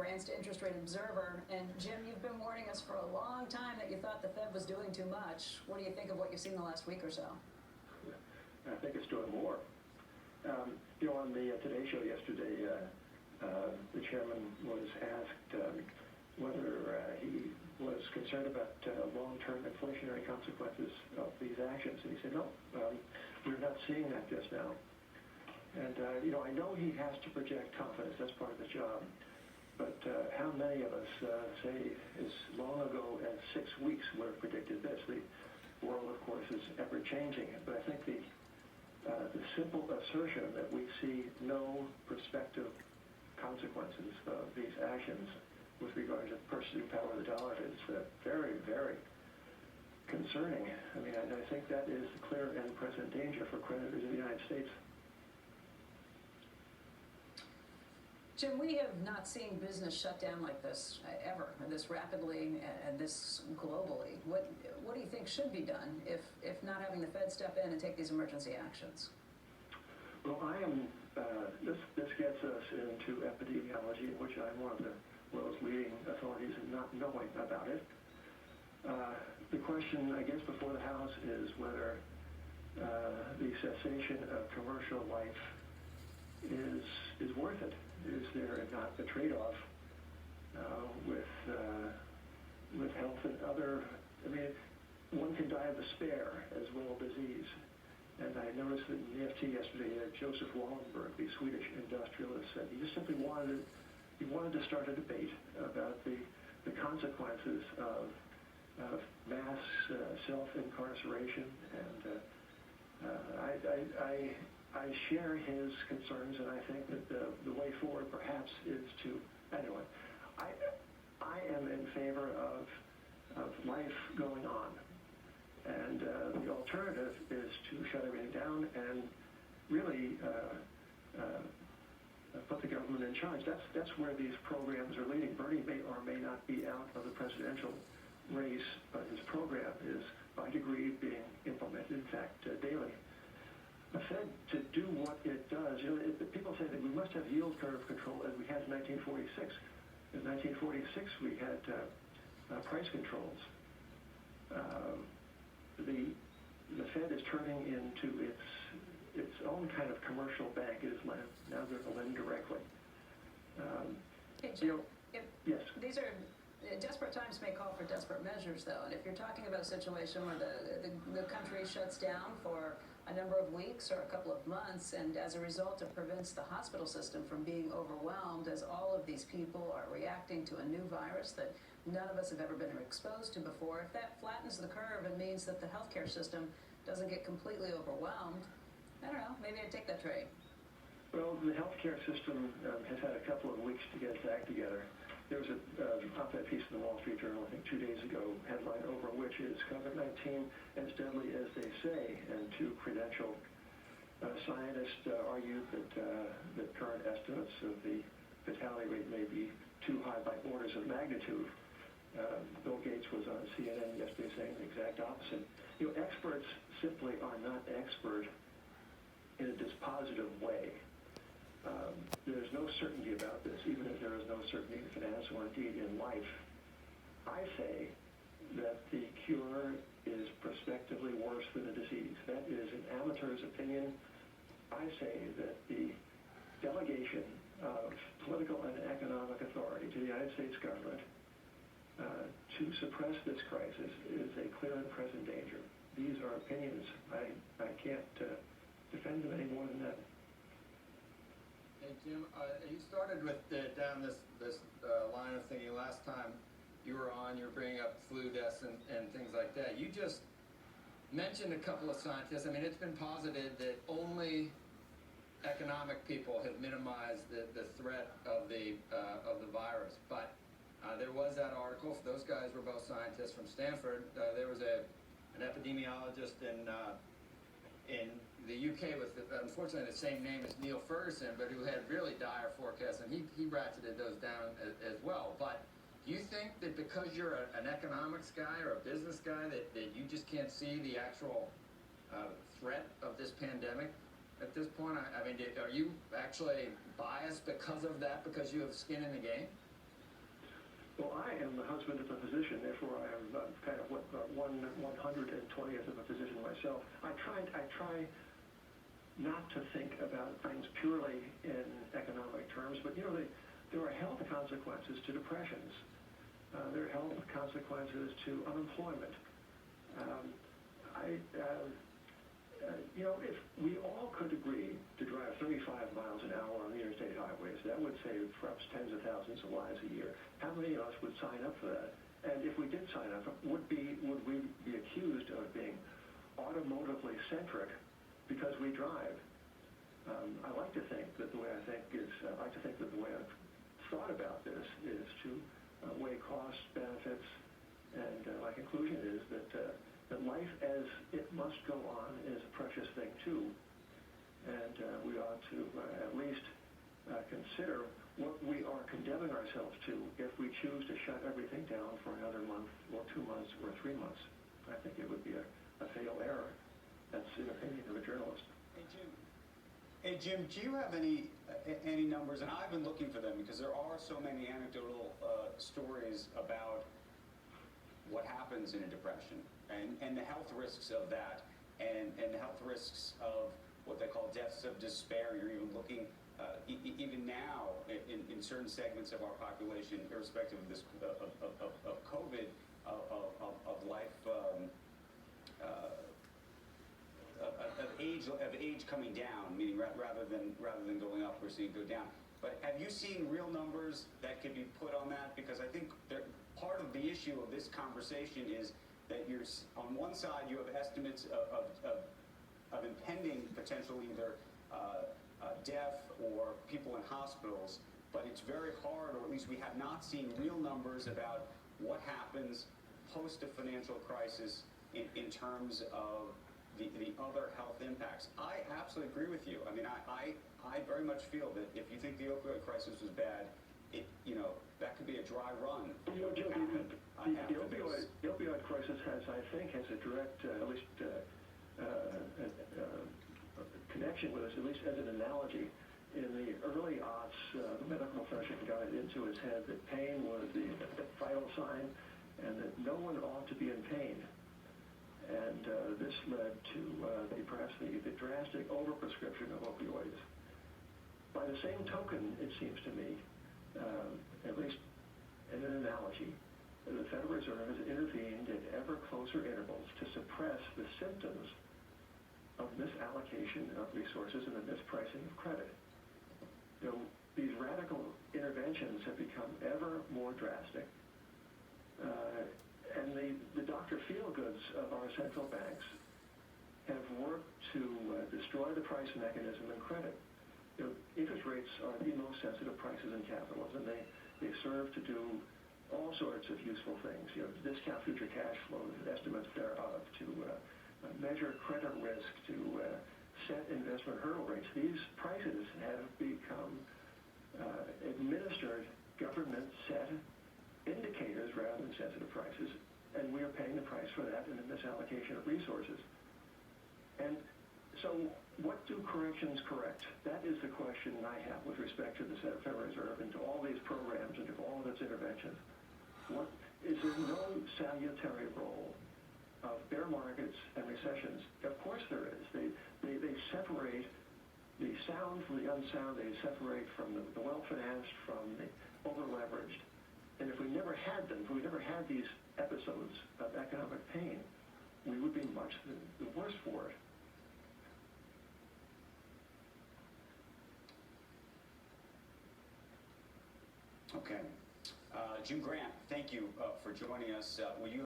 grants to interest rate observer. And Jim, you've been warning us for a long time that you thought the Fed was doing too much. What do you think of what you've seen the last week or so? I think it's doing more. On the Today Show yesterday, the chairman was asked whether he was concerned about long-term inflationary consequences of these actions, and he said, no, we're not seeing that just now. And, I know he has to project confidence. That's part of the job. But how many of us say as long ago as 6 weeks would have predicted this? The world, of course, is ever-changing. But I think the simple assertion that we see no prospective consequences of these actions with regard to the purchasing power of the dollar is very, very concerning. I mean, I think that is the clear and present danger for creditors in the United States. Jim, we have not seen business shut down like this ever, this rapidly and this globally. What do you think should be done if not having the Fed step in and take these emergency actions? Well, this gets us into epidemiology, in which I'm one of the world's leading authorities in not knowing about it. The question, I guess, before the House is whether the cessation of commercial life is worth it. Is there not a trade-off with health and other? I mean, one can die of despair as well as disease. And I noticed that in the FT yesterday, Joseph Wallenberg, the Swedish industrialist, said he just simply wanted to start a debate about the consequences of mass self-incarceration. And I share his concerns, and I think that the way forward perhaps is to, anyway, I am in favor of life going on. And the alternative is to shut everything down and really put the government in charge. That's where these programs are leading. Bernie may or may not be out of the presidential race, but his program is by degree being implemented, in fact, daily. The Fed, to do what it does, people say that we must have yield curve control as we had in 1946. In 1946, we had price controls. The Fed is turning into its own kind of commercial bank. It is now going to lend directly. Hey, Jim, yes. These are desperate times may call for desperate measures, though. And if you're talking about a situation where the country shuts down for a number of weeks or a couple of months, and as a result it prevents the hospital system from being overwhelmed as all of these people are reacting to a new virus that none of us have ever been exposed to before, if that flattens the curve and means that the healthcare system doesn't get completely overwhelmed, I don't know, maybe I'd take that trade. Well, the healthcare system has had a couple of weeks to get its act together. There was an op-ed piece in the Wall Street Journal, I think 2 days ago, headline over which is COVID-19 as deadly as they say, and two credentialed scientists argued that current estimates of the fatality rate may be too high by orders of magnitude. Bill Gates was on CNN yesterday saying the exact opposite. Experts simply are not expert in a dispositive way. There's no certainty about this, even if there is no certainty in finance or indeed in life. I say that the cure is prospectively worse than the disease. That is an amateur's opinion. I say that the delegation of political and economic authority to the United States government to suppress this crisis is a clear and present danger. These are opinions. I can't defend them any more than that. Hey, Jim, you started with down this line of thinking last time you were on, you were bringing up flu deaths and things like that. You just mentioned a couple of scientists. I mean, it's been posited that only economic people have minimized the threat of the virus. But there was that article. Those guys were both scientists from Stanford. There was an epidemiologist in the UK with, unfortunately, the same name as Neil Ferguson, but who had really dire forecasts, and he ratcheted those down as well. But do you think that because you're an economics guy or a business guy that you just can't see the actual threat of this pandemic at this point? I mean, are you actually biased because of that, because you have skin in the game? Well, I am the husband of a physician, therefore I am kind of what 120th of a physician myself. I try not to think about things purely in economic terms, but you know, there are health consequences to depressions. There are health consequences to unemployment. You know, if we all could agree to drive 35 miles an hour on the interstate highways, that would save perhaps tens of thousands of lives a year. How many of us would sign up for that? And if we did sign up, would we be accused of being automotively centric because we drive? I like to think that the way I've thought about this is to weigh costs, benefits, and my conclusion is that life as it must go on is a precious thing too, and we ought to at least consider what we are condemning ourselves to if we choose to shut everything down for another month or 2 months or 3 months. I think it would be a fatal error. That's the opinion of a journalist. Hey Jim, do you have any numbers? And I've been looking for them because there are so many anecdotal stories about what happens in a depression and the health risks of that, and the health risks of what they call deaths of despair. You're even looking, even now, in certain segments of our population, irrespective of this of COVID, of life, of age coming down, meaning rather than going up, we're seeing it go down. But have you seen real numbers that could be put on that? Because I think part of the issue of this conversation is that you're, on one side, you have estimates of impending potential either death or people in hospitals, but it's very hard, or at least we have not seen real numbers about what happens post a financial crisis in terms of the other health impacts. I absolutely agree with you. I mean, I very much feel that if you think the opioid crisis was bad, that could be a dry run. You know, Joe, the opioid crisis has a direct, at least connection with us, at least as an analogy. In the early aughts, the medical profession got it into its head that pain was the vital sign and that no one ought to be in pain. And this led to perhaps the drastic overprescription of opioids. By the same token, it seems to me, at least in an analogy, the Federal Reserve has intervened at ever closer intervals to suppress the symptoms of misallocation of resources and the mispricing of credit. You know, these radical interventions have become ever more drastic, and the Dr. Feelgoods of our central banks have worked to destroy the price mechanism in credit. You know, interest rates are the most sensitive prices in capitalism. They serve to do all sorts of useful things. You know, to discount future cash flows, estimates thereof, to measure credit risk, to set investment hurdle rates. These prices have become administered, government-set indicators rather than sensitive prices, and we are paying the price for that in the misallocation of resources. And so what do corrections correct? That is the question I have with respect to the Federal Reserve and to all these programs and to all of its interventions. Is there no salutary role of bear markets and recessions? Of course there is. They separate the sound from the unsound. They separate from the well-financed from the over-leveraged. And if we never had them, if we never had these episodes of economic pain, we would be much the worse for it. Okay. Jim Grant, thank you for joining us. Will you